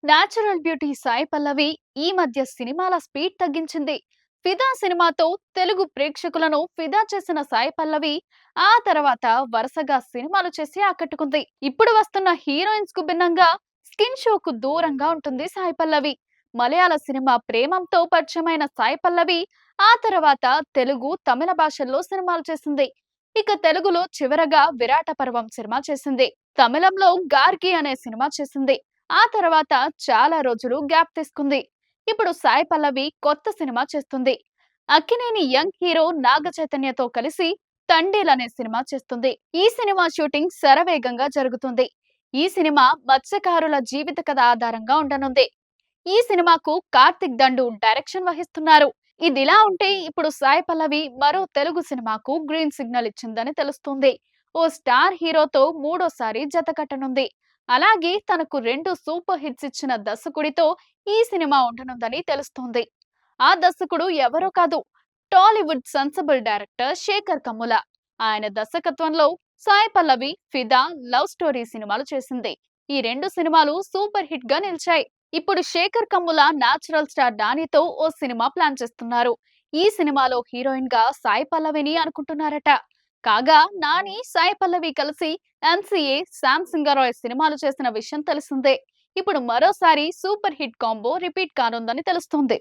Natural beauty Sai Pallavi ఈ మధ్య సినిమాల స్పీడ్ తగ్గించింది. ఫిదా సినిమాతో తెలుగు ప్రేక్షకులను ఫిదా చేసిన సాయి పల్లవి ఆ తర్వాత వరుసగా సినిమాలు చేసి ఆకట్టుకుంది. ఇప్పుడు వస్తున్న హీరోయిన్స్ కు భిన్నంగా స్కిన్ షోకు దూరంగా ఉంటుంది సాయి పల్లవి. మలయాళ సినిమా ప్రేమంతో పరిచయమైన సాయి పల్లవి ఆ తర్వాత తెలుగు, తమిళ భాషల్లో సినిమాలు చేసింది. ఇక తెలుగులో చివరగా విరాట పర్వం సినిమా చేసింది. తమిళంలో గార్గి అనే సినిమా చేసింది. ఆ తర్వాత చాలా రోజులు గ్యాప్ తీసుకుంది. ఇప్పుడు సాయి పల్లవి కొత్త సినిమా చేస్తుంది. అక్కినేని యంగ్ హీరో నాగ చైతన్యతో కలిసి తండేల్ అనే సినిమా చేస్తుంది. ఈ సినిమా షూటింగ్ శరవేగంగా జరుగుతుంది. ఈ సినిమా మత్స్యకారుల జీవిత కథ ఆధారంగా ఉండనుంది. ఈ సినిమాకు కార్తిక్ దండు డైరెక్షన్ వహిస్తున్నారు. ఇదిలా ఉంటే ఇప్పుడు సాయి పల్లవి మరో తెలుగు సినిమాకు గ్రీన్ సిగ్నల్ ఇచ్చిందని తెలుస్తుంది. ఓ స్టార్ హీరోతో మూడోసారి జత కట్టనుంది. అలాగే తనకు 2 సూపర్ హిట్స్ ఇచ్చిన దర్శకుడితో ఈ సినిమా ఉండనుందని తెలుస్తోంది. ఆ దర్శకుడు ఎవరో కాదు, టాలీవుడ్ సెన్సిబుల్ డైరెక్టర్ శేఖర్ కమ్ముల. ఆయన దర్శకత్వంలో సాయి పల్లవి ఫిదా, లవ్ స్టోరీ సినిమాలు చేసింది. ఈ 2 సినిమాలు సూపర్ హిట్ గా నిలిచాయి. ఇప్పుడు శేఖర్ కమ్ముల నేచురల్ స్టార్ డానీతో ఓ సినిమా ప్లాన్ చేస్తున్నారు. ఈ సినిమాలో హీరోయిన్ గా సాయి పల్లవిని అనుకుంటున్నారట. కాగా నాని, సాయి పల్లవి కలిసి ఎంసీఏ, శామ్ సింగరాయ్ సినిమాలు చేసిన విషయం తెలిసిందే. ఇప్పుడు మరోసారి సూపర్ హిట్ కాంబో రిపీట్ కానుందని తెలుస్తుంది.